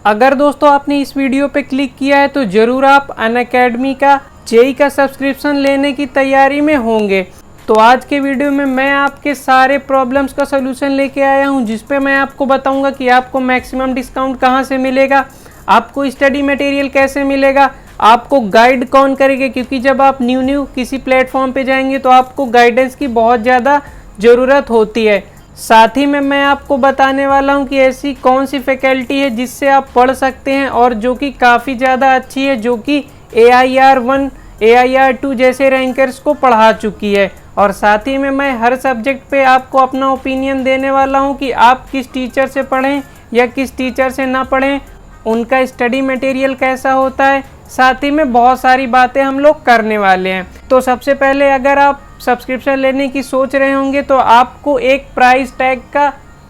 अगर दोस्तों आपने इस वीडियो पे क्लिक किया है तो ज़रूर आप अनअकैडमी का जेईई का सब्सक्रिप्शन लेने की तैयारी में होंगे। तो आज के वीडियो में मैं आपके सारे प्रॉब्लम्स का सलूशन लेके आया हूं, जिस पे मैं आपको बताऊंगा कि आपको मैक्सिमम डिस्काउंट कहां से मिलेगा, आपको स्टडी मटेरियल कैसे मिलेगा, आपको गाइड कौन करेगा, क्योंकि जब आप न्यू किसी प्लेटफॉर्म पे जाएंगे तो आपको गाइडेंस की बहुत ज़्यादा ज़रूरत होती है। साथ ही में मैं आपको बताने वाला हूं कि ऐसी कौन सी फैकल्टी है जिससे आप पढ़ सकते हैं और जो कि काफ़ी ज़्यादा अच्छी है, जो कि AIR1 AIR2 जैसे रैंकर्स को पढ़ा चुकी है। और साथ ही में मैं हर सब्जेक्ट पे आपको अपना ओपिनियन देने वाला हूं कि आप किस टीचर से पढ़ें या किस टीचर से ना पढ़ें, उनका स्टडी मटेरियल कैसा होता है। साथ ही में बहुत सारी बातें हम लोग करने वाले हैं। तो सबसे पहले अगर आप सब्सक्रिप्शन लेने की सोच रहे होंगे तो आपको एक प्राइस टैग का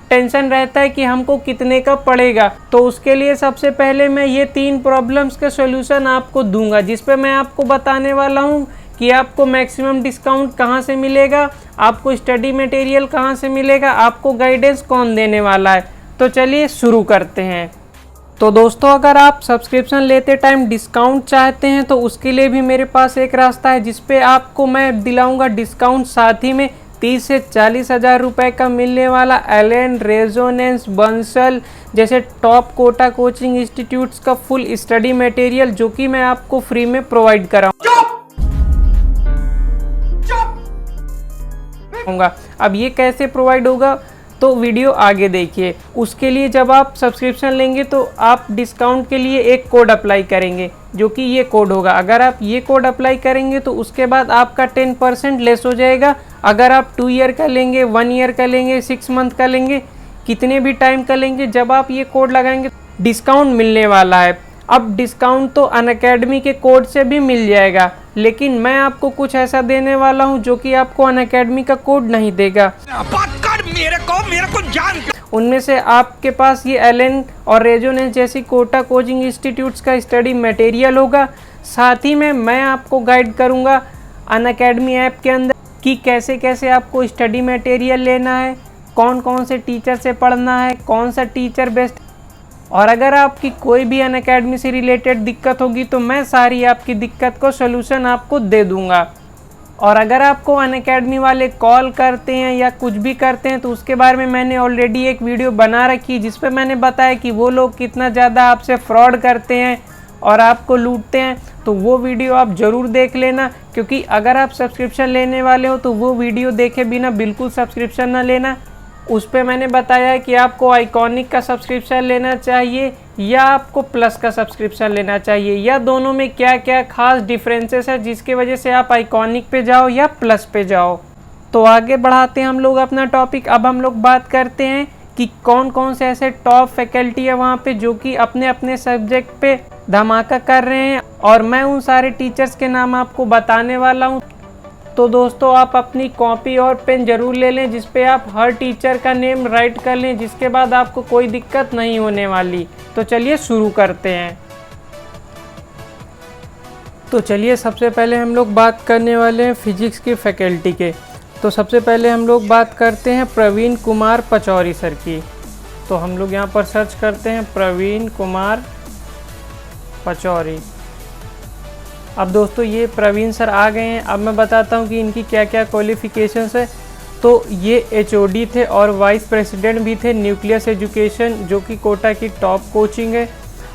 टेंशन रहता है कि हमको कितने का पड़ेगा। तो उसके लिए सबसे पहले मैं ये 3 प्रॉब्लम्स का सॉल्यूशन आपको दूंगा, जिस पे मैं आपको बताने वाला हूँ कि आपको मैक्सिमम डिस्काउंट कहाँ से मिलेगा, आपको स्टडी मटेरियल कहाँ से मिलेगा, आपको गाइडेंस कौन देने वाला है। तो चलिए शुरू करते हैं। तो दोस्तों अगर आप सब्सक्रिप्शन लेते टाइम डिस्काउंट चाहते हैं तो उसके लिए भी मेरे पास एक रास्ता है, जिस पे आपको मैं दिलाऊंगा डिस्काउंट। साथ ही में 30 से 40 हज़ार रुपये का मिलने वाला एलेन, रेजोनेंस, बंसल जैसे टॉप कोटा कोचिंग इंस्टीट्यूट्स का फुल स्टडी मटेरियल, जो कि मैं आपको फ्री में प्रोवाइड कराऊंगा। अब ये कैसे प्रोवाइड होगा तो वीडियो आगे देखिए। उसके लिए जब आप सब्सक्रिप्शन लेंगे तो आप डिस्काउंट के लिए एक कोड अप्लाई करेंगे, जो कि ये कोड होगा। अगर आप ये कोड अप्लाई करेंगे तो उसके बाद आपका 10% लेस हो जाएगा। अगर आप 2 ईयर का लेंगे, 1 ईयर का लेंगे, 6 मंथ का लेंगे, कितने भी टाइम का लेंगे, जब आप ये कोड लगाएंगे डिस्काउंट मिलने वाला है। अब डिस्काउंट तो अनअकैडमी के कोड से भी मिल जाएगा, लेकिन मैं आपको कुछ ऐसा देने वाला हूँ जो कि आपको अनअकैडमी का कोड नहीं देगा। मेरे को जान उनमें से आपके पास ये एलेन और रेजोनेंस जैसी कोटा कोचिंग इंस्टीट्यूट्स का स्टडी मटेरियल होगा। साथ ही में मैं आपको गाइड करूँगा अनअकैडमी ऐप के अंदर कि कैसे कैसे आपको स्टडी मटेरियल लेना है, कौन कौन से टीचर से पढ़ना है, कौन सा टीचर बेस्ट। और अगर आपकी कोई भी अनअकैडमी से रिलेटेड दिक्कत होगी तो मैं सारी आपकी दिक्कत को सलूशन आपको दे दूंगा। और अगर आपको अनअकैडमी वाले कॉल करते हैं या कुछ भी करते हैं तो उसके बारे में मैंने ऑलरेडी एक वीडियो बना रखी, जिस पे मैंने बताया कि वो लोग कितना ज़्यादा आपसे फ्रॉड करते हैं और आपको लूटते हैं। तो वो वीडियो आप ज़रूर देख लेना, क्योंकि अगर आप सब्सक्रिप्शन लेने वाले हो तो वो वीडियो देखे बिना बिल्कुल सब्सक्रिप्शन ना लेना। उस पर मैंने बताया है कि आपको आइकॉनिक का सब्सक्रिप्शन लेना चाहिए या आपको प्लस का सब्सक्रिप्शन लेना चाहिए, या दोनों में क्या क्या खास डिफरेंसेस है जिसकी वजह से आप आइकॉनिक पे जाओ या प्लस पे जाओ। तो आगे बढ़ाते हैं हम लोग अपना टॉपिक। अब हम लोग बात करते हैं कि कौन कौन से ऐसे टॉप फैकल्टी है वहाँ पे जो कि अपने अपने सब्जेक्ट पे धमाका कर रहे हैं, और मैं उन सारे टीचर्स के नाम आपको बताने वाला हूँ। तो दोस्तों आप अपनी कॉपी और पेन ज़रूर ले लें, जिस पे आप हर टीचर का नेम राइट कर लें, जिसके बाद आपको कोई दिक्कत नहीं होने वाली। तो चलिए शुरू करते हैं। तो चलिए सबसे पहले हम लोग बात करने वाले हैं फिजिक्स की फैकल्टी के। तो सबसे पहले हम लोग बात करते हैं प्रवीण कुमार पचौरी सर की। तो हम लोग यहाँ पर सर्च करते हैं प्रवीण कुमार पचौरी। अब दोस्तों ये प्रवीण सर आ गए हैं। अब मैं बताता हूँ कि इनकी क्या क्या क्वालिफ़िकेशंस है। तो ये HOD थे और वाइस प्रेसिडेंट भी थे न्यूक्लियस एजुकेशन, जो कि कोटा की टॉप कोचिंग है।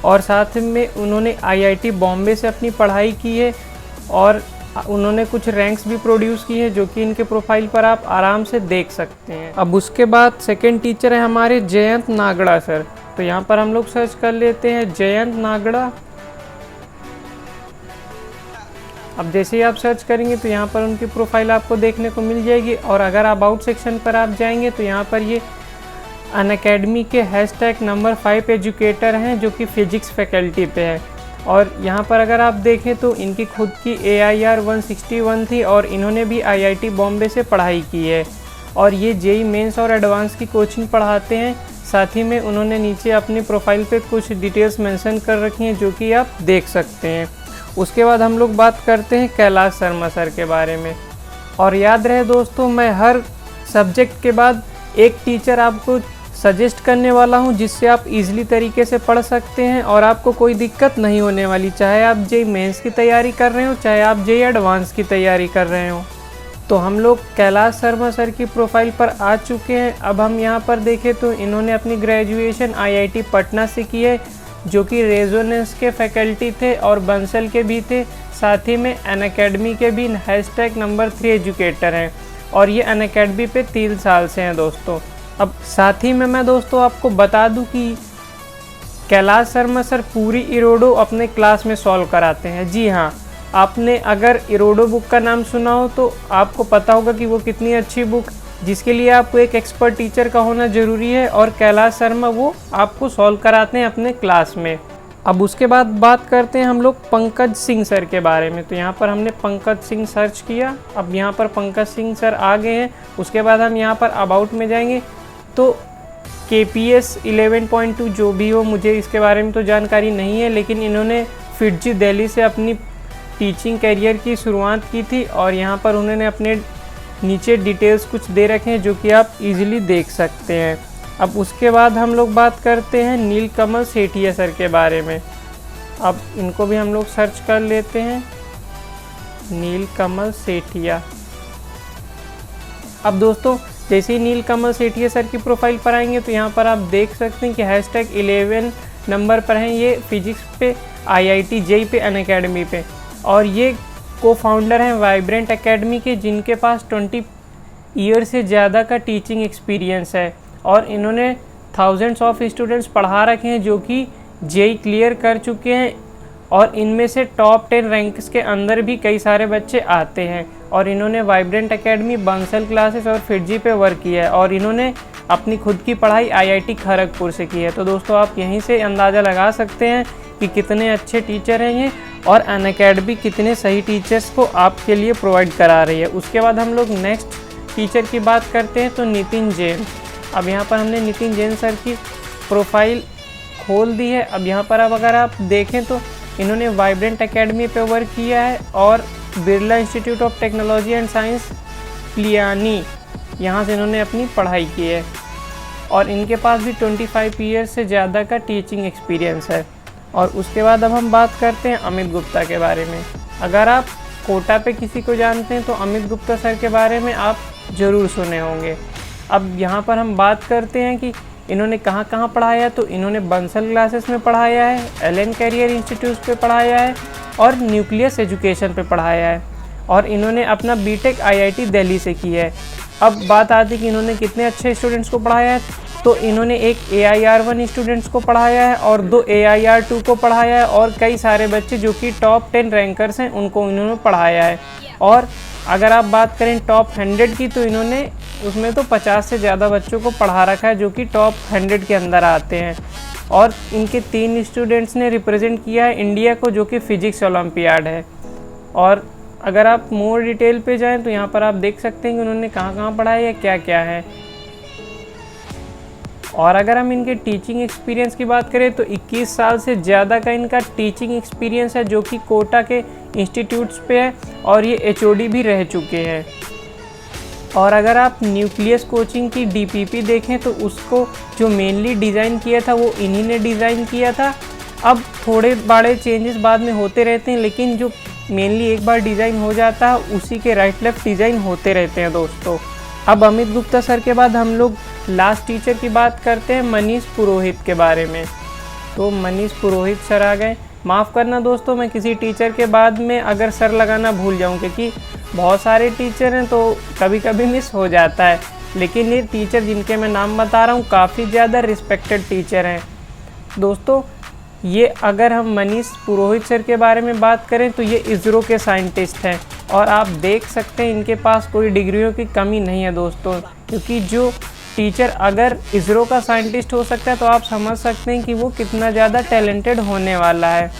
और साथ में उन्होंने IIT बॉम्बे से अपनी पढ़ाई की है, और उन्होंने कुछ रैंक्स भी प्रोड्यूस की है, जो कि इनके प्रोफाइल पर आप आराम से देख सकते हैं। अब उसके बाद सेकेंड टीचर है हमारे जयंत नागड़ा सर। तो यहाँ पर हम लोग सर्च कर लेते हैं जयंत नागड़ा। अब जैसे ही आप सर्च करेंगे तो यहाँ पर उनकी प्रोफाइल आपको देखने को मिल जाएगी। और अगर अबाउट सेक्शन पर आप जाएंगे तो यहाँ पर ये अनअकैडमी के #नंबर 5 एजुकेटर हैं, जो कि फिजिक्स फैकल्टी पे है। और यहाँ पर अगर आप देखें तो इनकी खुद की AIR 161 थी, और इन्होंने भी IIT बॉम्बे से पढ़ाई की है, और ये JEE मेंस और एडवांस की कोचिंग पढ़ाते हैं। साथ ही में उन्होंने नीचे अपनी प्रोफाइल पे कुछ डिटेल्स मेंशन कर रखी हैं, जो कि आप देख सकते हैं। उसके बाद हम लोग बात करते हैं कैलाश शर्मा सर के बारे में। और याद रहे दोस्तों, मैं हर सब्जेक्ट के बाद एक टीचर आपको सजेस्ट करने वाला हूं, जिससे आप इजीली तरीके से पढ़ सकते हैं और आपको कोई दिक्कत नहीं होने वाली, चाहे आप जेईई मेंस की तैयारी कर रहे हो, चाहे आप जेईई एडवांस की तैयारी कर रहे हो। तो हम लोग कैलाश शर्मा सर की प्रोफाइल पर आ चुके हैं। अब हम यहाँ पर देखें तो इन्होंने अपनी ग्रेजुएशन आईआईटी पटना से की है, जो कि रेजोनेंस के फैकल्टी थे और बंसल के भी थे, साथ ही में अनअकैडमी के भी #नंबर 3 एजुकेटर हैं और ये अनअकैडमी पे 3 साल से हैं दोस्तों। अब साथ ही में मैं दोस्तों आपको बता दूं कि कैलाश शर्मा सर पूरी इरोडो अपने क्लास में सॉल्व कराते हैं। जी हाँ, आपने अगर इरोडो बुक का नाम सुना हो तो आपको पता होगा कि वो कितनी अच्छी बुक, जिसके लिए आपको एक एक्सपर्ट टीचर का होना ज़रूरी है, और कैलाश शर्मा वो आपको सॉल्व कराते हैं अपने क्लास में। अब उसके बाद बात करते हैं हम लोग पंकज सिंह सर के बारे में। तो यहाँ पर हमने पंकज सिंह सर्च किया, अब यहाँ पर पंकज सिंह सर आ गए हैं। उसके बाद हम यहाँ पर अबाउट में जाएंगे तो KPS 11.2 जो भी हो, मुझे इसके बारे में तो जानकारी नहीं है, लेकिन इन्होंने फिटजी दिल्ली से अपनी टीचिंग करियर की शुरुआत की थी और यहाँ पर उन्होंने अपने नीचे डिटेल्स कुछ दे रखे हैं जो कि आप इजीली देख सकते हैं। अब उसके बाद हम लोग बात करते हैं नीलकमल सेठिया सर के बारे में। अब इनको भी हम लोग सर्च कर लेते हैं, नीलकमल सेठिया। अब दोस्तों जैसे ही नीलकमल सेठिया सर की प्रोफाइल पर आएंगे तो यहाँ पर आप देख सकते हैं कि #11 नंबर पर हैं ये फिजिक्स पे, IIT जेईई पे, अनअकैडमी पे, और ये को फाउंडर हैं वाइब्रेंट एकेडमी के, जिनके पास 20 ईयर से ज़्यादा का टीचिंग एक्सपीरियंस है और इन्होंने थाउजेंड्स ऑफ स्टूडेंट्स पढ़ा रखे हैं जो कि जेईई क्लियर कर चुके हैं, और इनमें से टॉप 10 रैंक्स के अंदर भी कई सारे बच्चे आते हैं। और इन्होंने वाइब्रेंट एकेडमी, बंसल क्लासेस और फिटजी पे वर्क किया है, और इन्होंने अपनी खुद की पढ़ाई IIT खड़गपुर से की है। तो दोस्तों आप यहीं से अंदाज़ा लगा सकते हैं कि कितने अच्छे टीचर हैं ये, और अनअकैडमी कितने सही टीचर्स को आपके लिए प्रोवाइड करा रही है। उसके बाद हम लोग नेक्स्ट टीचर की बात करते हैं तो नितिन जैन। अब यहाँ पर हमने नितिन जैन सर की प्रोफाइल खोल दी है। अब यहाँ पर अब अगर आप देखें तो इन्होंने वाइब्रेंट एकेडमी पे वर्क किया है और Birla institute of technology and science Pilani, यहाँ से इन्होंने अपनी पढ़ाई की है, और इनके पास भी 25 ईयर्स से ज़्यादा का टीचिंग एक्सपीरियंस है। और उसके बाद अब हम बात करते हैं अमित गुप्ता के बारे में। अगर आप कोटा पे किसी को जानते हैं तो अमित गुप्ता सर के बारे में आप ज़रूर सुने होंगे। अब यहाँ पर हम बात करते हैं कि इन्होंने कहाँ कहाँ पढ़ाया, तो इन्होंने बंसल क्लासेस में पढ़ाया है, एलन कैरियर इंस्टीट्यूट पे पढ़ाया है और न्यूक्लियस एजुकेशन पे पढ़ाया है, और इन्होंने अपना बीटेक IIT दिल्ली से की है। अब बात आती है कि इन्होंने कितने अच्छे स्टूडेंट्स को पढ़ाया है, तो इन्होंने एक AIR1 स्टूडेंट्स को पढ़ाया है और 2 AIR2 को पढ़ाया है, और कई सारे बच्चे जो कि टॉप 10 रैंकर्स हैं उनको इन्होंने पढ़ाया है। और अगर आप बात करें टॉप 100 की, तो इन्होंने उसमें तो 50 से ज़्यादा बच्चों को पढ़ा रखा है जो कि टॉप 100 के अंदर आते हैं। और इनके 3 स्टूडेंट्स ने रिप्रेजेंट किया है इंडिया को, जो कि फिजिक्स ओलंपियाड है। और अगर आप मोर डिटेल पे जाएं तो यहाँ पर आप देख सकते हैं कि उन्होंने कहाँ कहाँ पढ़ाया है, क्या क्या है। और अगर हम इनके टीचिंग एक्सपीरियंस की बात करें तो 21 साल से ज़्यादा का इनका टीचिंग एक्सपीरियंस है, जो कि कोटा के इंस्टीट्यूट्स पे है, और ये HOD भी रह चुके हैं। और अगर आप न्यूक्लियस कोचिंग की DPP देखें तो उसको जो मेनली डिज़ाइन किया था वो इन्हीं ने डिज़ाइन किया था। अब थोड़े बड़े चेंजेस बाद में होते रहते हैं, लेकिन जो मेनली एक बार डिज़ाइन हो जाता है उसी के राइट लेफ्ट डिज़ाइन होते रहते हैं दोस्तों। अब अमित गुप्ता सर के बाद हम लोग लास्ट टीचर की बात करते हैं मनीष पुरोहित के बारे में। तो मनीष पुरोहित सर आ गए। माफ़ करना दोस्तों, मैं किसी टीचर के बाद में अगर सर लगाना भूल जाऊं, क्योंकि बहुत सारे टीचर हैं तो कभी कभी मिस हो जाता है, लेकिन ये टीचर जिनके मैं नाम बता रहा हूँ काफ़ी ज़्यादा रिस्पेक्टेड टीचर हैं दोस्तों। ये अगर हम मनीष पुरोहित सर के बारे में बात करें तो ये इसरो के साइंटिस्ट हैं, और आप देख सकते हैं इनके पास कोई डिग्रियों की कमी नहीं है दोस्तों, क्योंकि जो टीचर अगर इसरो का साइंटिस्ट हो सकता है तो आप समझ सकते हैं कि वो कितना ज़्यादा टैलेंटेड होने वाला है।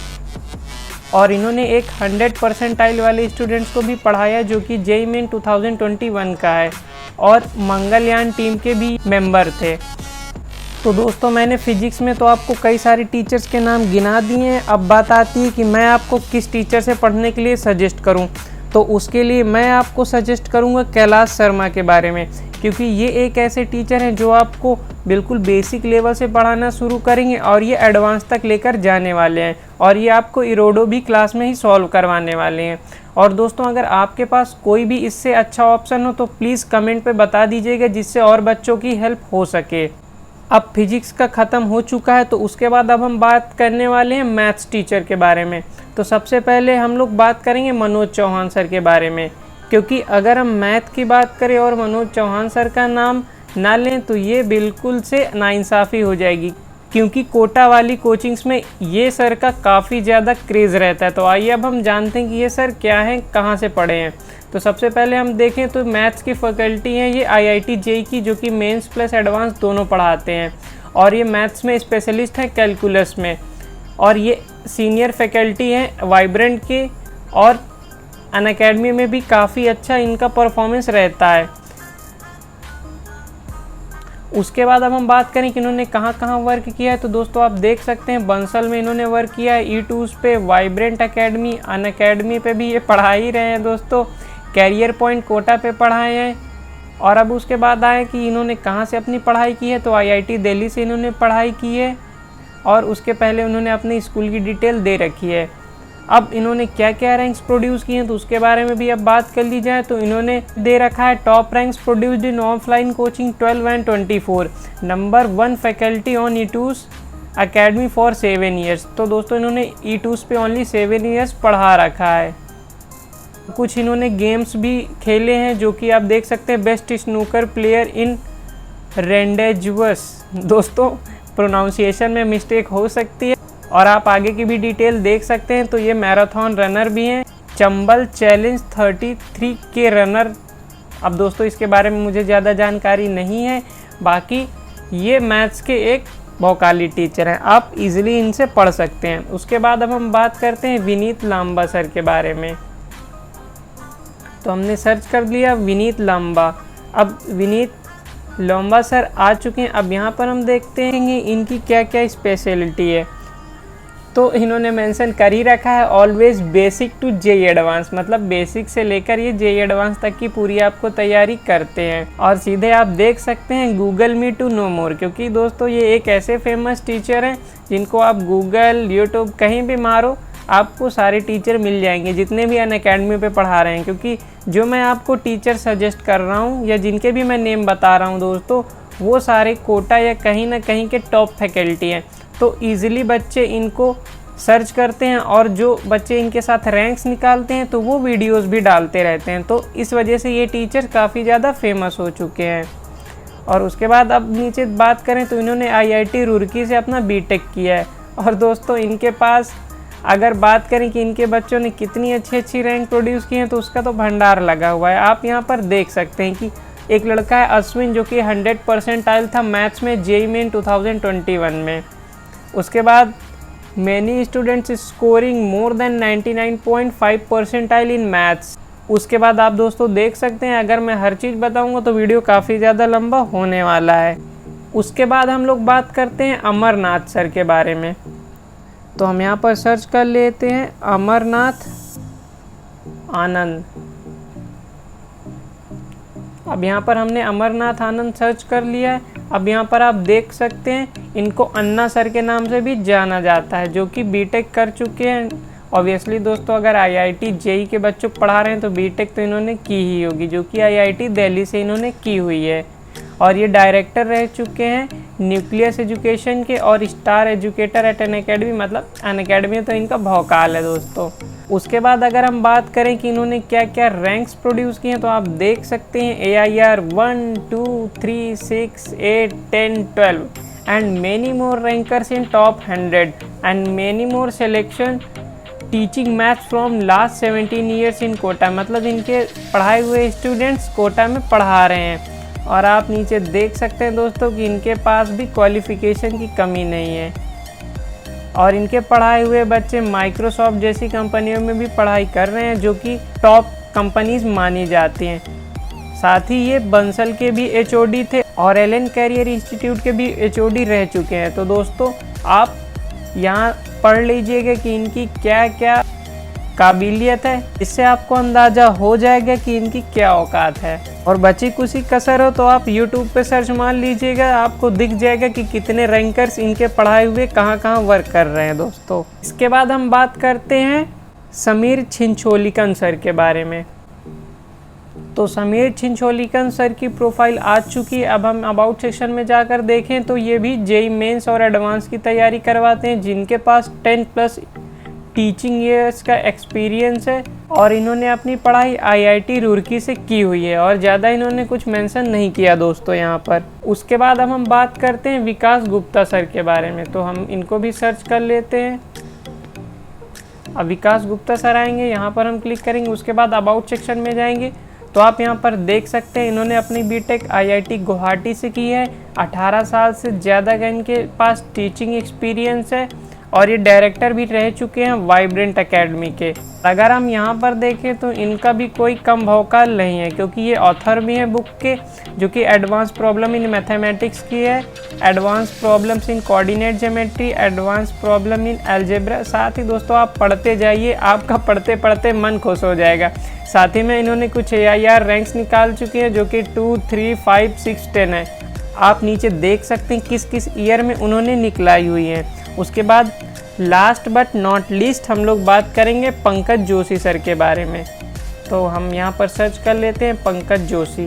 और इन्होंने एक 100 परसेंटाइल वाले स्टूडेंट्स को भी पढ़ाया जो कि जेईई मेन 2021 का है, और मंगलयान टीम के भी मेंबर थे। तो दोस्तों मैंने फिजिक्स में तो आपको कई सारे टीचर्स के नाम गिना दिए हैं। अब बात आती है कि मैं आपको किस टीचर से पढ़ने के लिए सजेस्ट करूं, तो उसके लिए मैं आपको सजेस्ट करूंगा कैलाश शर्मा के बारे में। क्योंकि ये एक ऐसे टीचर हैं जो आपको बिल्कुल बेसिक लेवल से पढ़ाना शुरू करेंगे और ये एडवांस तक लेकर जाने वाले हैं, और ये आपको इरोडो भी क्लास में ही सॉल्व करवाने वाले हैं। और दोस्तों अगर आपके पास कोई भी इससे अच्छा ऑप्शन हो तो प्लीज़ कमेंट पे बता दीजिएगा, जिससे और बच्चों की हेल्प हो सके। अब फिजिक्स का ख़त्म हो चुका है, तो उसके बाद अब हम बात करने वाले हैं मैथ्स टीचर के बारे में। तो सबसे पहले हम लोग बात करेंगे मनोज चौहान सर के बारे में, क्योंकि अगर हम मैथ की बात करें और मनोज चौहान सर का नाम ना लें तो ये बिल्कुल से नाइंसाफ़ी हो जाएगी, क्योंकि कोटा वाली कोचिंग्स में ये सर का काफ़ी ज़्यादा क्रेज़ रहता है। तो आइए अब हम जानते हैं कि ये सर क्या हैं, कहाँ से पढ़े हैं। तो सबसे पहले हम देखें तो मैथ्स की फैकल्टी हैं ये IIT JEE की, जो कि मेंस प्लस एडवांस दोनों पढ़ाते हैं, और ये मैथ्स में स्पेशलिस्ट हैं कैलकुलस में। और ये सीनियर फैकल्टी हैं वाइब्रेंट के, और अनअकैडमी में भी काफ़ी अच्छा इनका परफॉर्मेंस रहता है। उसके बाद अब हम बात करें कि इन्होंने कहाँ कहाँ वर्क किया है, तो दोस्तों आप देख सकते हैं बंसल में इन्होंने वर्क किया है, E2 पे, वाइब्रेंट अकेडमी, अनअकैडमी पे भी ये पढ़ा ही रहे हैं दोस्तों, कैरियर पॉइंट कोटा पे पढ़ाए हैं। और अब उसके बाद आए कि इन्होंने कहाँ से अपनी पढ़ाई की है, तो IIT दिल्ली से इन्होंने पढ़ाई की है, और उसके पहले उन्होंने अपनी स्कूल की डिटेल दे रखी है। अब इन्होंने क्या क्या रैंक्स प्रोड्यूस किए हैं तो उसके बारे में भी अब बात कर ली जाए, तो इन्होंने दे रखा है top ranks produced in offline coaching 12 and 24, number 1 faculty on E2 academy for 7 years. तो दोस्तों इन्होंने E2 पे ओनली 7 ईयर्स पढ़ा रखा है। कुछ इन्होंने गेम्स भी खेले हैं, जो कि आप देख सकते हैं, बेस्ट स्नूकर प्लेयर इन रेंडेजुअस। दोस्तों प्रोनाउंसिएशन में मिस्टेक हो सकती है, और आप आगे की भी डिटेल देख सकते हैं। तो ये मैराथन रनर भी हैं, चंबल चैलेंज 33 के रनर। अब दोस्तों इसके बारे में मुझे ज़्यादा जानकारी नहीं है, बाकी ये मैथ्स के एक भौकाली टीचर हैं, आप इजीली इनसे पढ़ सकते हैं। उसके बाद अब हम बात करते हैं विनीत लांबा सर के बारे में। तो हमने सर्च कर लिया विनीत लांबा। अब विनीत लांबा सर आ चुके हैं। अब यहाँ पर हम देखते हैं कि इनकी क्या क्या स्पेशलिटी है। तो इन्होंने मेंशन कर ही रखा है always basic to JEE advance, मतलब बेसिक से लेकर ये JEE एडवांस तक की पूरी आपको तैयारी करते हैं। और सीधे आप देख सकते हैं गूगल मी टू नो मोर, क्योंकि दोस्तों ये एक ऐसे फेमस टीचर हैं जिनको आप गूगल, यूट्यूब कहीं भी मारो आपको सारे टीचर मिल जाएंगे, जितने भी अनअकैडमी पे पढ़ा रहे हैं। क्योंकि जो मैं आपको टीचर सजेस्ट कर रहा हूँ या जिनके भी मैं नेम बता रहा हूँ दोस्तों, वो सारे कोटा या कहीं ना कहीं के टॉप फैकल्टी हैं। तो ईज़िली बच्चे इनको सर्च करते हैं, और जो बच्चे इनके साथ रैंक्स निकालते हैं तो वो वीडियोस भी डालते रहते हैं। तो इस वजह से ये टीचर काफ़ी ज़्यादा फेमस हो चुके हैं। और उसके बाद अब नीचे बात करें तो इन्होंने IIT रुड़की से अपना BTech किया है। और दोस्तों इनके पास अगर बात करें कि इनके बच्चों ने कितनी अच्छी रैंक प्रोड्यूस की है, तो उसका तो भंडार लगा हुआ है। आप यहाँ पर देख सकते हैं कि एक लड़का है अश्विन, जो कि 100% था मैथ्स में JEE मेन 2021 में। उसके बाद many students scoring more than 99.5% in maths. उसके बाद आप दोस्तों देख सकते हैं, अगर मैं हर चीज़ बताऊंगा तो वीडियो काफ़ी ज़्यादा लंबा होने वाला है। उसके बाद हम लोग बात करते हैं अमरनाथ सर के बारे में। तो हम यहाँ पर सर्च कर लेते हैं अमरनाथ आनंद। अब यहाँ पर हमने अमरनाथ आनंद सर्च कर लिया है। अब यहाँ पर आप देख सकते हैं इनको अन्ना सर के नाम से भी जाना जाता है, जो कि BTech कर चुके हैं। ऑब्वियसली दोस्तों अगर IIT JEE के बच्चों पढ़ा रहे हैं तो BTech तो इन्होंने की ही होगी, जो कि IIT दिल्ली से इन्होंने की हुई है। और ये डायरेक्टर रह चुके हैं न्यूक्लियस एजुकेशन के, और स्टार एजुकेटर एट अनअकैडमी, मतलब अनअकैडमी तो इनका भौकाल है दोस्तों। उसके बाद अगर हम बात करें कि इन्होंने क्या क्या रैंक्स प्रोड्यूस किए हैं, तो आप देख सकते हैं AIR 1, 2, 3, 6, 8, 10, 12 and many more rankers in top 100 and many more selection teaching maths from last 17 years in Kota. मतलब इनके पढ़ाए हुए स्टूडेंट्स कोटा में पढ़ा रहे हैं। और आप नीचे देख सकते हैं दोस्तों कि इनके पास भी क्वालिफ़िकेशन की कमी नहीं है, और इनके पढ़ाए हुए बच्चे माइक्रोसॉफ्ट जैसी कंपनियों में भी पढ़ाई कर रहे हैं, जो कि टॉप कंपनीज मानी जाती हैं। साथ ही ये बंसल के भी HOD थे और एलन कैरियर इंस्टीट्यूट के भी HOD रह चुके हैं। तो दोस्तों आप यहाँ पढ़ लीजिएगा कि इनकी क्या क्या काबिलियत है, इससे आपको अंदाज़ा हो जाएगा कि इनकी क्या औकात है। और बची कुछ कसर हो तो आप YouTube पे सर्च मार लीजिएगा, आपको दिख जाएगा कि कितने रैंकर्स इनके पढ़ाए हुए कहाँ कहाँ वर्क कर रहे हैं दोस्तों। इसके बाद हम बात करते हैं समीर छिंचोलीकन सर के बारे में। तो समीर छिंचोलीकन सर की प्रोफाइल आ चुकी है। अब हम अबाउट सेक्शन में जाकर देखें तो ये भी जेईई मेंस और एडवांस की तैयारी करवाते हैं, जिनके पास 10+ टीचिंग ईयर्स का एक्सपीरियंस है और इन्होंने अपनी पढ़ाई IIT रुड़की से की हुई है और ज़्यादा इन्होंने कुछ मेंशन नहीं किया दोस्तों यहाँ पर। उसके बाद अब हम बात करते हैं विकास गुप्ता सर के बारे में, तो हम इनको भी सर्च कर लेते हैं। अब विकास गुप्ता सर आएंगे, यहाँ पर हम क्लिक करेंगे, उसके बाद अबाउट सेक्शन में जाएंगे तो आप यहाँ पर देख सकते हैं इन्होंने अपनी बीटेक IIT गुवाहाटी से की है। 18 साल से ज़्यादा का इनके पास टीचिंग एक्सपीरियंस है और ये डायरेक्टर भी रह चुके हैं वाइब्रेंट एकेडमी के। अगर हम यहाँ पर देखें तो इनका भी कोई कम भौकाल नहीं है, क्योंकि ये ऑथर भी हैं बुक के, जो कि एडवांस प्रॉब्लम इन मैथमेटिक्स की है, advance problems in coordinate geometry, advance problem in algebra. साथ ही दोस्तों आप पढ़ते जाइए, आपका पढ़ते पढ़ते मन खुश हो जाएगा। साथ ही में इन्होंने कुछ AIR रैंक्स निकाल चुके हैं, जो कि 2, 3, 5, 6, 10 है। आप नीचे देख सकते हैं किस किस ईयर में उन्होंने निकलाई हुई है। उसके बाद लास्ट बट नॉट लीस्ट हम लोग बात करेंगे पंकज जोशी सर के बारे में। तो हम यहाँ पर सर्च कर लेते हैं पंकज जोशी।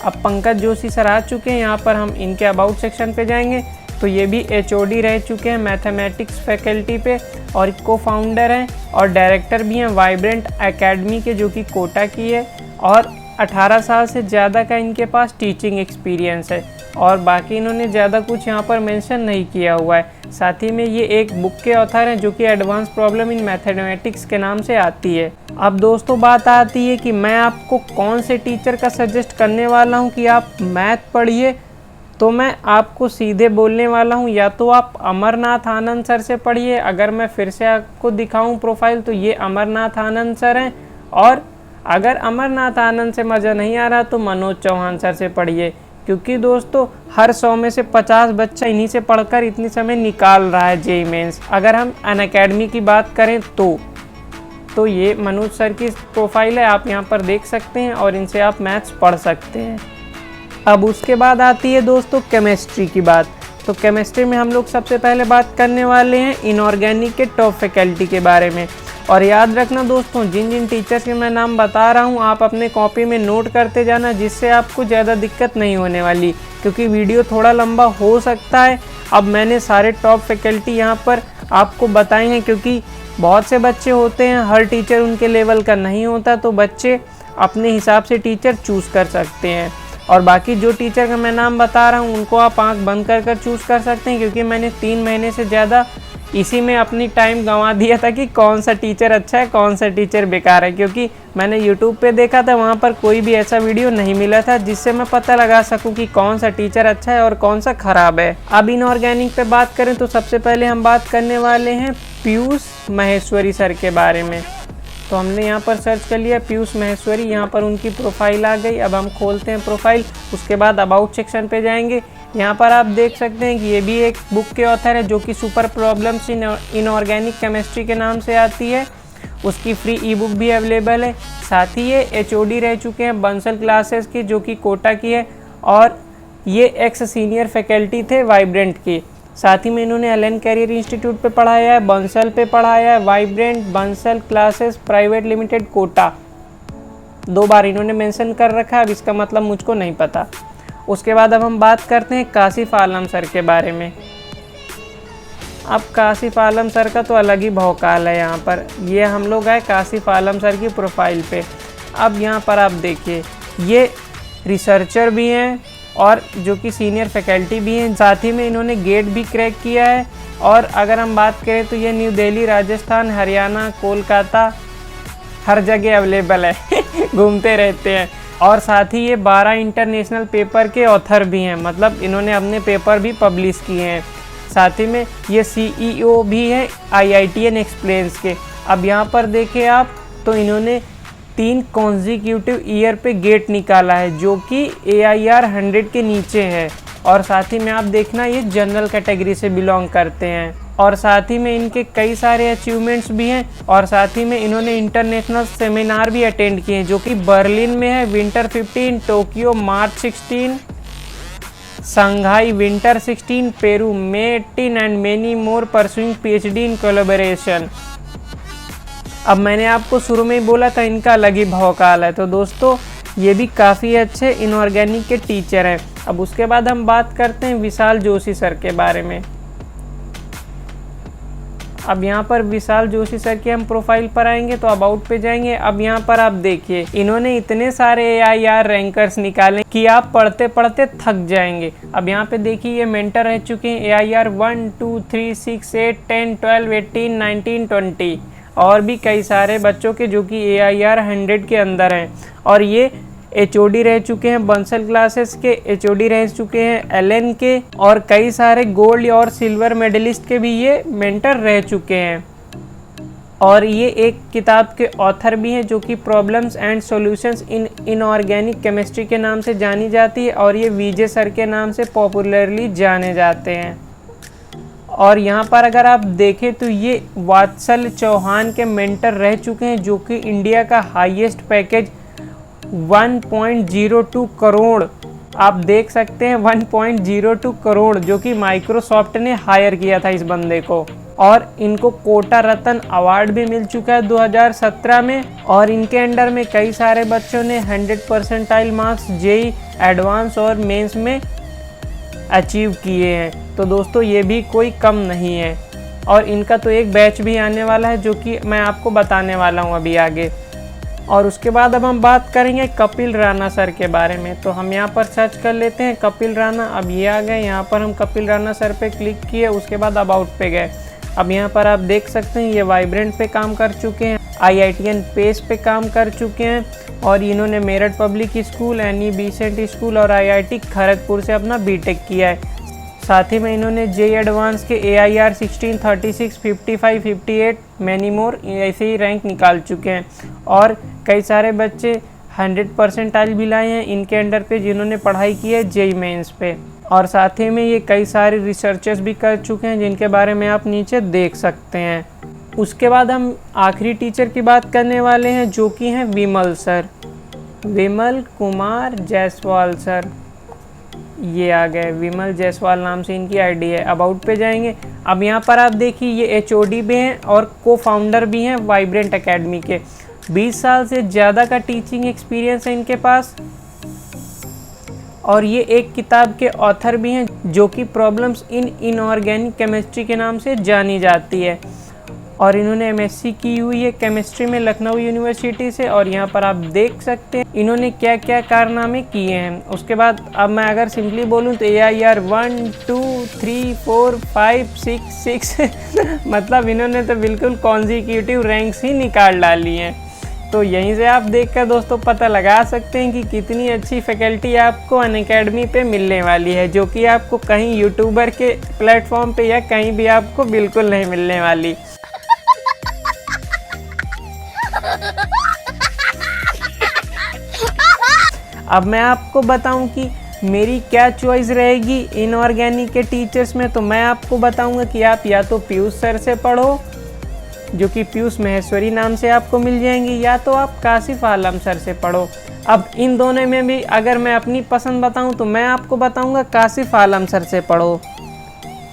अब पंकज जोशी सर आ चुके हैं, यहाँ पर हम इनके अबाउट सेक्शन पे जाएंगे तो ये भी HOD रह चुके हैं मैथमेटिक्स फैकल्टी पे और को फाउंडर हैं और डायरेक्टर भी हैं वाइब्रेंट एकेडमी के, जो कि कोटा की है, और 18 साल से ज़्यादा का इनके पास टीचिंग एक्सपीरियंस है। और बाकी इन्होंने ज़्यादा कुछ यहाँ पर मेंशन नहीं किया हुआ है। साथ ही में ये एक बुक के ऑथर हैं, जो कि एडवांस प्रॉब्लम इन मैथमेटिक्स के नाम से आती है। अब दोस्तों बात आती है कि मैं आपको कौन से टीचर का सजेस्ट करने वाला हूँ कि आप मैथ पढ़िए, तो मैं आपको सीधे बोलने वाला हूँ, या तो आप अमरनाथ आनंद सर से पढ़िए। अगर मैं फिर से आपको दिखाऊँ प्रोफाइल तो ये अमरनाथ आनंद सर हैं, और अगर अमरनाथ आनंद से मज़ा नहीं आ रहा तो मनोज चौहान सर से पढ़िए, क्योंकि दोस्तों हर 100 में से 50 बच्चा इन्हीं से पढ़कर इतनी समय निकाल रहा है जेईई मेंस। अगर हम अनअकैडमी की बात करें तो ये मनोज सर की प्रोफाइल है, आप यहाँ पर देख सकते हैं और इनसे आप मैथ्स पढ़ सकते हैं। अब उसके बाद आती है दोस्तों केमिस्ट्री की बात। तो केमिस्ट्री में हम लोग सबसे पहले बात करने वाले हैं इनऑर्गेनिक के टॉप फैकल्टी के बारे में। और याद रखना दोस्तों, जिन जिन टीचर्स के मैं नाम बता रहा हूँ आप अपने कॉपी में नोट करते जाना, जिससे आपको ज़्यादा दिक्कत नहीं होने वाली, क्योंकि वीडियो थोड़ा लंबा हो सकता है। अब मैंने सारे टॉप फैकल्टी यहाँ पर आपको बताए हैं, क्योंकि बहुत से बच्चे होते हैं, हर टीचर उनके लेवल का नहीं होता, तो बच्चे अपने हिसाब से टीचर चूज़ कर सकते हैं। और बाकी जो टीचर का मैं नाम बता रहा हूँ उनको आप आंख बंद कर कर चूज़ कर सकते हैं, क्योंकि मैंने 3 महीने से ज़्यादा इसी में अपनी टाइम गंवा दिया था कि कौन सा टीचर अच्छा है कौन सा टीचर बेकार है, क्योंकि मैंने YouTube पे देखा था, वहाँ पर कोई भी ऐसा वीडियो नहीं मिला था जिससे मैं पता लगा सकूँ कि कौन सा टीचर अच्छा है और कौन सा ख़राब है। अब इनऑर्गेनिक पे बात करें तो सबसे पहले हम बात करने वाले हैं पीयूष महेश्वरी सर के बारे में। तो हमने यहाँ पर सर्च कर लिया पीयूष महेश्वरी, यहाँ पर उनकी प्रोफाइल आ गई। अब हम खोलते हैं प्रोफाइल, उसके बाद अबाउट सेक्शन पे जाएंगे। यहाँ पर आप देख सकते हैं कि ये भी एक बुक के ऑथर है, जो कि super problems in inorganic chemistry के नाम से आती है। उसकी फ्री ई बुक भी अवेलेबल है। साथ ही ये HOD रह चुके हैं बंसल क्लासेस की, जो कि कोटा की है, और ये एक्स सीनियर फैकल्टी थे वाइब्रेंट की। साथ ही में इन्होंने एलन कैरियर इंस्टीट्यूट पे पढ़ाया है, बंसल पे पढ़ाया है, vibrant Bansal classes private limited Kota 2 बार इन्होंने मेंशन कर रखा है। अब इसका मतलब मुझको नहीं पता। उसके बाद अब हम बात करते हैं काशिफ आलम सर के बारे में। अब काशिफ आलम सर का तो अलग ही भौकाल है। यहाँ पर ये हम लोग आए काशिफ आलम सर की प्रोफाइल पे। अब यहाँ पर आप देखिए, ये रिसर्चर भी हैं और जो कि सीनियर फैकल्टी भी हैं। साथ ही में इन्होंने गेट भी क्रैक किया है। और अगर हम बात करें तो ये न्यू दिल्ली, राजस्थान, हरियाणा, कोलकाता हर जगह अवेलेबल है घूमते रहते हैं। और साथ ही ये 12 इंटरनेशनल पेपर के ऑथर भी हैं, मतलब इन्होंने अपने पेपर भी पब्लिश किए हैं। साथ ही में ये CEO भी हैं IITN एक्सप्लेन्स के। अब यहाँ पर देखें आप तो इन्होंने 3 कॉन्जिक्यूटिव ईयर पे गेट निकाला है, जो कि AIR 100 के नीचे है। और साथ ही में आप देखना ये जनरल कैटेगरी से बिलोंग करते हैं। और साथ ही में इनके कई सारे अचीवमेंट्स भी हैं। और साथ ही में इन्होंने इंटरनेशनल सेमिनार भी अटेंड किए हैं, जो कि बर्लिन में है winter 15, Tokyo March 16, Shanghai winter 16, Peru May 18 and many more pursuing PhD in collaboration. अब मैंने आपको शुरू में ही बोला था इनका अलग ही भौकाल है। तो दोस्तों ये भी काफ़ी अच्छे इनऑर्गेनिक के टीचर हैं। अब उसके बाद हम बात करते हैं विशाल जोशी सर के बारे में। अब यहाँ पर विशाल जोशी सर की हम प्रोफाइल पर आएंगे तो अबाउट पे जाएंगे। अब यहाँ पर आप देखिए इन्होंने इतने सारे AIR रैंकर्स निकाले कि आप पढ़ते पढ़ते थक जाएंगे। अब यहाँ पे देखिए ये मेंटर रह चुके हैं AIR 1, 2, 3, 6, 8, 10, 12, 18, 19, 20 और भी कई सारे बच्चों के जो कि AIR 100 के अंदर हैं। और ये HOD रह चुके हैं बंसल क्लासेस के, HOD रह चुके हैं LN के, और कई सारे गोल्ड और सिल्वर मेडलिस्ट के भी ये मेंटर रह चुके हैं। और ये एक किताब के ऑथर भी हैं जो कि problems and solutions in inorganic chemistry के नाम से जानी जाती है, और ये VJ सर के नाम से पॉपुलरली जाने जाते हैं। और यहाँ पर अगर आप देखें तो ये वात्सल चौहान के मेंटर रह चुके हैं, जो कि इंडिया का हाईएस्ट पैकेज 1.02 करोड़, आप देख सकते हैं 1.02 करोड़ जो कि माइक्रोसॉफ्ट ने हायर किया था इस बंदे को। और इनको कोटा रत्न अवार्ड भी मिल चुका है 2017 में। और इनके अंडर में कई सारे बच्चों ने 100 परसेंटाइल मार्क्स JEE एडवांस और मेंस में अचीव किए हैं। तो दोस्तों ये भी कोई कम नहीं है। और इनका तो एक बैच भी आने वाला है जो कि मैं आपको बताने वाला हूँ अभी आगे। और उसके बाद अब हम बात करेंगे कपिल राणा सर के बारे में। तो हम यहाँ पर सर्च कर लेते हैं कपिल राणा। अब ये आ गए, यहाँ पर हम कपिल राणा सर पे क्लिक किए, उसके बाद अबाउट पे गए। अब यहाँ पर आप देख सकते हैं ये वाइब्रेंट पे काम कर चुके हैं, IITN पेस पे काम कर चुके हैं, और इन्होंने Meerut public school, NE Besant school और IIT खड़गपुर से अपना BTech किया है। साथ ही में इन्होंने JEE एडवांस के AIR 16, 36, 55, 58 मैनी मोर ऐसे ही रैंक निकाल चुके हैं। और कई सारे बच्चे 100 परसेंटाइल भी लाए हैं इनके अंडर पे, जिन्होंने पढ़ाई की है JEE मेंस पे। और साथ ही में ये कई सारे रिसर्चेस भी कर चुके हैं जिनके बारे में आप नीचे देख सकते हैं। उसके बाद हम आखिरी टीचर की बात करने वाले हैं जो कि हैं विमल सर, विमल कुमार जायसवाल सर। ये आ गए, विमल जायसवाल नाम से इनकी आईडी है। अबाउट पे जाएंगे। अब यहाँ पर आप देखिए ये HOD भी हैं और को फाउंडर भी हैं वाइब्रेंट एकेडमी के। 20 साल से ज़्यादा का टीचिंग एक्सपीरियंस है इनके पास। और ये एक किताब के ऑथर भी हैं जो कि प्रॉब्लम्स इन इनऑर्गेनिक केमिस्ट्री के नाम से जानी जाती है। और इन्होंने MSc की हुई है केमिस्ट्री में लखनऊ यूनिवर्सिटी से। और यहाँ पर आप देख सकते हैं इन्होंने क्या क्या कारनामे किए हैं। उसके बाद अब मैं अगर सिंपली बोलूँ तो AIR 1, 2, 3, 4, 5, 6 मतलब इन्होंने तो बिल्कुल कॉन्जिक्यूटिव रैंक्स ही निकाल डाली हैं। तो यहीं से आप देखकर दोस्तों पता लगा सकते हैं कि कितनी अच्छी फैकल्टी आपको अनअकैडमी पे मिलने वाली है, जो कि आपको कहीं यूट्यूबर के प्लेटफॉर्म पे या कहीं भी आपको बिल्कुल नहीं मिलने वाली। अब मैं आपको बताऊं कि मेरी क्या चॉइस रहेगी इनऑर्गेनिक के टीचर्स में, तो मैं आपको बताऊंगा कि आप या तो पीयूष सर से पढ़ो, जो कि पीयूष महेश्वरी नाम से आपको मिल जाएंगी, या तो आप काशिफ आलम सर से पढ़ो। अब इन दोनों में भी अगर मैं अपनी पसंद बताऊं तो मैं आपको बताऊंगा काशिफ आलम सर से पढ़ो।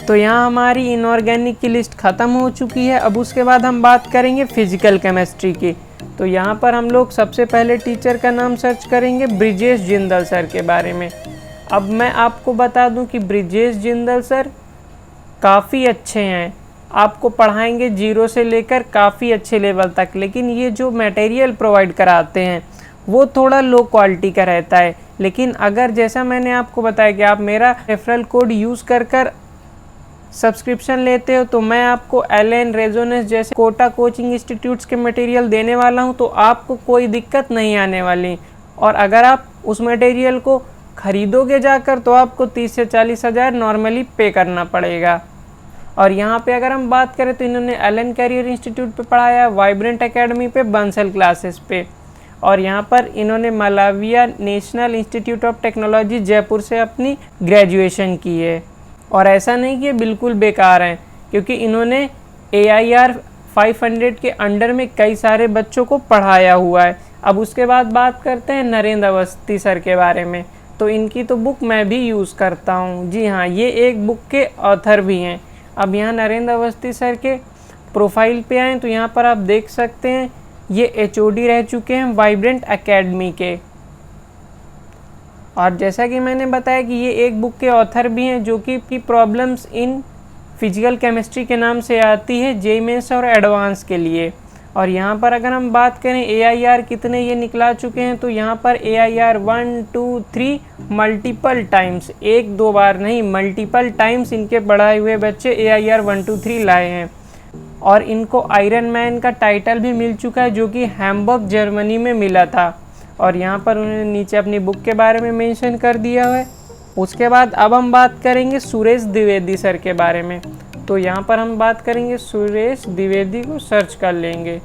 तो यहाँ हमारी इनऑर्गेनिक की लिस्ट ख़त्म हो चुकी है। अब उसके बाद हम बात करेंगे फिजिकल केमिस्ट्री की। तो यहाँ पर हम लोग सबसे पहले टीचर का नाम सर्च करेंगे ब्रिजेश जिंदल सर के बारे में। अब मैं आपको बता दूं कि ब्रिजेश जिंदल सर काफ़ी अच्छे हैं, आपको पढ़ाएंगे 0 से लेकर काफ़ी अच्छे लेवल तक। लेकिन ये जो मटेरियल प्रोवाइड कराते हैं वो थोड़ा लो क्वालिटी का रहता है। लेकिन अगर जैसा मैंने आपको बताया कि आप मेरा रेफरल कोड यूज़ कर सब्सक्रिप्शन लेते हो तो मैं आपको LN रेजोनेंस जैसे कोटा कोचिंग इंस्टीट्यूट्स के मटेरियल देने वाला हूं, तो आपको कोई दिक्कत नहीं आने वाली। और अगर आप उस मटेरियल को ख़रीदोगे जाकर तो आपको 30 से 40 हज़ार नॉर्मली पे करना पड़ेगा। और यहाँ पे अगर हम बात करें तो इन्होंने LN कैरियर इंस्टीट्यूट पे पढ़ाया, वाइब्रेंट एकेडमी पे, बंसल क्लासेस पे। और यहाँ पर इन्होंने Malaviya national institute of technology Jaipur से अपनी ग्रेजुएशन की है। और ऐसा नहीं कि ये बिल्कुल बेकार हैं, क्योंकि इन्होंने AIR 500 के अंडर में कई सारे बच्चों को पढ़ाया हुआ है। अब उसके बाद बात करते हैं नरेंद्र अवस्थी सर के बारे में। तो इनकी तो बुक मैं भी यूज़ करता हूँ, जी हाँ, ये एक बुक के ऑथर भी हैं। अब यहाँ नरेंद्र अवस्थी सर के प्रोफाइल पे आएँ तो यहाँ पर आप देख सकते हैं ये HOD रह चुके हैं वाइब्रेंट एकेडमी के। और जैसा कि मैंने बताया कि ये एक बुक के ऑथर भी हैं जो कि प्रॉब्लम्स इन फिजिकल केमिस्ट्री के नाम से आती है JEE मेंस और एडवांस के लिए। और यहाँ पर अगर हम बात करें AIR कितने ये निकला चुके हैं, तो यहाँ पर AIR 1 2 3 मल्टीपल टाइम्स, एक दो बार नहीं मल्टीपल टाइम्स इनके पढ़ाए हुए बच्चे AIR 1 2 3 लाए हैं। और इनको आयरन मैन का टाइटल भी मिल चुका है जो कि हैम्बर्ग जर्मनी में मिला था। और यहाँ पर उन्होंने नीचे अपनी बुक के बारे में मेंशन कर दिया है। उसके बाद अब हम बात करेंगे सुरेश द्विवेदी सर के बारे में। तो यहाँ पर हम बात करेंगे सुरेश द्विवेदी को सर्च कर लेंगे।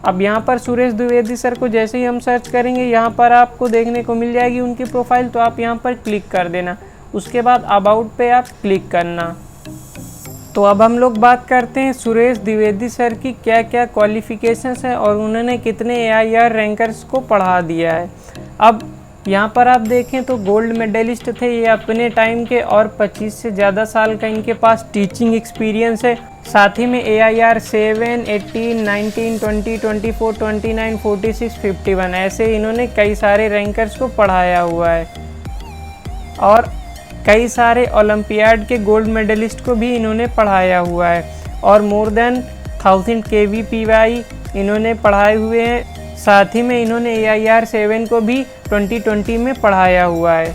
अब यहाँ पर सुरेश द्विवेदी सर को जैसे ही हम सर्च करेंगे यहाँ पर आपको देखने को मिल जाएगी उनकी प्रोफाइल, तो आप यहाँ पर क्लिक कर देना। उसके बाद अबाउट पे आप क्लिक करना। तो अब हम लोग बात करते हैं सुरेश द्विवेदी सर की क्या क्या क्वालिफिकेशंस है और उन्होंने कितने AIR रैंकर्स को पढ़ा दिया है। अब यहाँ पर आप देखें तो गोल्ड मेडलिस्ट थे ये अपने टाइम के, और 25 से ज़्यादा साल का इनके पास टीचिंग एक्सपीरियंस है। साथ ही में AIR 7, 18, 19, 20, 24, 29, 46, 51 ऐसे इन्होंने कई सारे रैंकर्स को पढ़ाया हुआ है। और कई सारे ओलंपियाड के गोल्ड मेडलिस्ट को भी इन्होंने पढ़ाया हुआ है। और मोर देन 1000 KVPY इन्होंने पढ़ाए हुए हैं। साथ ही में इन्होंने AIR 7 को भी 2020 में पढ़ाया हुआ है।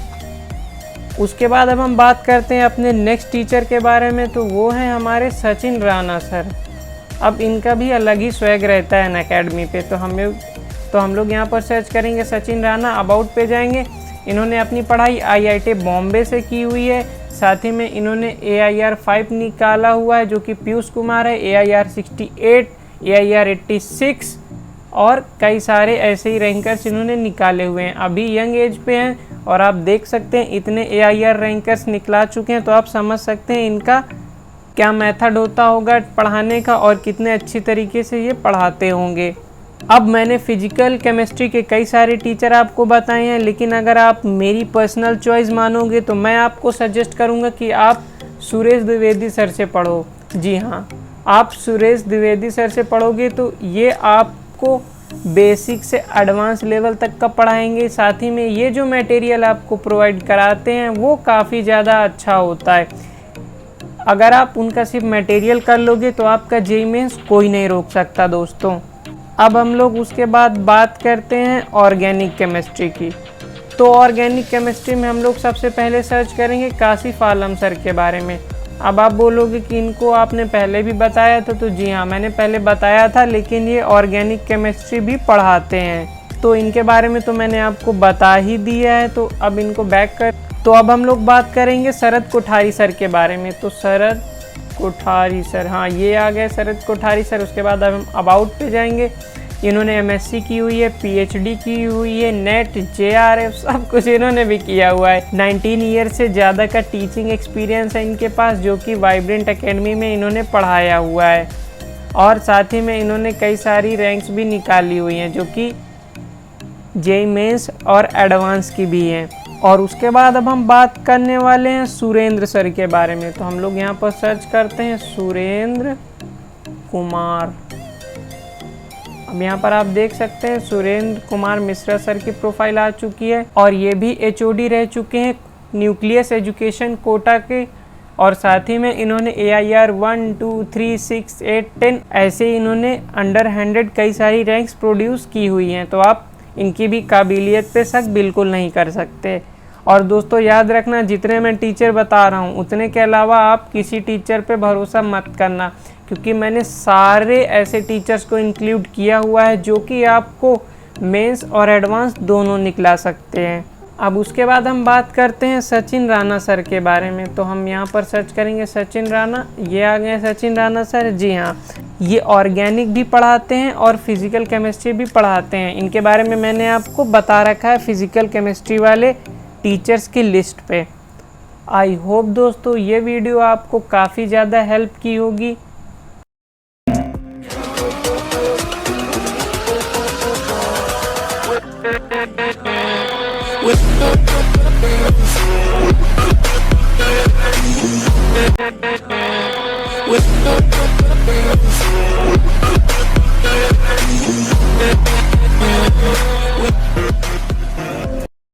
उसके बाद अब हम बात करते हैं अपने नेक्स्ट टीचर के बारे में, तो वो हैं हमारे सचिन राणा सर। अब इनका भी अलग ही स्वैग रहता है ना अकेडमी पे। तो हम लोग यहाँ पर सर्च करेंगे सचिन राणा, अबाउट पे जाएंगे। इन्होंने अपनी पढ़ाई IIT बॉम्बे से की हुई है। साथ ही में इन्होंने AIR 5 निकाला हुआ है जो कि पीयूष कुमार है, AIR 68, AIR 86 और कई सारे ऐसे ही रैंकर्स इन्होंने निकाले हुए हैं। अभी यंग एज पे हैं और आप देख सकते हैं इतने AIR रैंकर्स निकला चुके हैं, तो आप समझ सकते हैं इनका क्या मेथड होता होगा पढ़ाने का और कितने अच्छी तरीके से ये पढ़ाते होंगे। अब मैंने फिजिकल केमिस्ट्री के कई सारे टीचर आपको बताए हैं, लेकिन अगर आप मेरी पर्सनल चॉइस मानोगे तो मैं आपको सजेस्ट करूंगा कि आप सुरेश द्विवेदी सर से पढ़ो। जी हाँ, आप सुरेश द्विवेदी सर से पढ़ोगे तो ये आपको बेसिक से एडवांस लेवल तक का पढ़ाएंगे। साथ ही में ये जो मटेरियल आपको प्रोवाइड कराते हैं वो काफ़ी ज़्यादा अच्छा होता है। अगर आप उनका सिर्फ मटेरियल कर लोगे तो आपका JEE मेंस कोई नहीं रोक सकता दोस्तों। अब हम लोग उसके बाद बात करते हैं ऑर्गेनिक केमिस्ट्री की। तो ऑर्गेनिक केमिस्ट्री में हम लोग सबसे पहले सर्च करेंगे काशिफ आलम सर के बारे में। अब आप बोलोगे कि इनको आपने पहले भी बताया था, तो जी हाँ, मैंने पहले बताया था, लेकिन ये ऑर्गेनिक केमिस्ट्री भी पढ़ाते हैं। तो इनके बारे में तो मैंने आपको बता ही दिया है, तो अब इनको बैक कर। तो अब हम लोग बात करेंगे शरद कोठारी सर के बारे में। तो शरद कोठारी सर, हाँ ये आ गए शरद कोठारी सर। उसके बाद अब हम अबाउट पे जाएंगे। इन्होंने MSc की हुई है, PhD की हुई है, नेट JRF सब कुछ इन्होंने भी किया हुआ है। 19 ईयर से ज़्यादा का टीचिंग एक्सपीरियंस है इनके पास, जो कि वाइब्रेंट एकेडमी में इन्होंने पढ़ाया हुआ है। और साथ ही में इन्होंने कई सारी रैंक्स भी निकाली हुई हैं जो कि JEE मेंस और एडवांस की भी हैं। और उसके बाद अब हम बात करने वाले हैं सुरेंद्र सर के बारे में। तो हम लोग यहाँ पर सर्च करते हैं सुरेंद्र कुमार। अब यहाँ पर आप देख सकते हैं सुरेंद्र कुमार मिश्रा सर की प्रोफाइल आ चुकी है और ये भी HOD रह चुके हैं न्यूक्लियस एजुकेशन कोटा के। और साथ ही में इन्होंने AIR 1 2 3 6 8 10 ऐसे इन्होंने अंडर 100 कई सारी रैंक्स प्रोड्यूस की हुई हैं। तो आप इनकी भी काबिलियत पे शक बिल्कुल नहीं कर सकते। और दोस्तों याद रखना, जितने मैं टीचर बता रहा हूँ उतने के अलावा आप किसी टीचर पे भरोसा मत करना, क्योंकि मैंने सारे ऐसे टीचर्स को इंक्लूड किया हुआ है जो कि आपको मेंस और एडवांस दोनों निकला सकते हैं। अब उसके बाद हम बात करते हैं सचिन राणा सर के बारे में। तो हम यहाँ पर सर्च करेंगे सचिन राणा, ये आ गए सचिन राणा सर। जी हाँ, ये ऑर्गेनिक भी पढ़ाते हैं और फिज़िकल केमिस्ट्री भी पढ़ाते हैं। इनके बारे में मैंने आपको बता रखा है फिज़िकल केमिस्ट्री वाले टीचर्स की लिस्ट पे। आई होप दोस्तों ये वीडियो आपको काफ़ी ज़्यादा हेल्प की होगी। With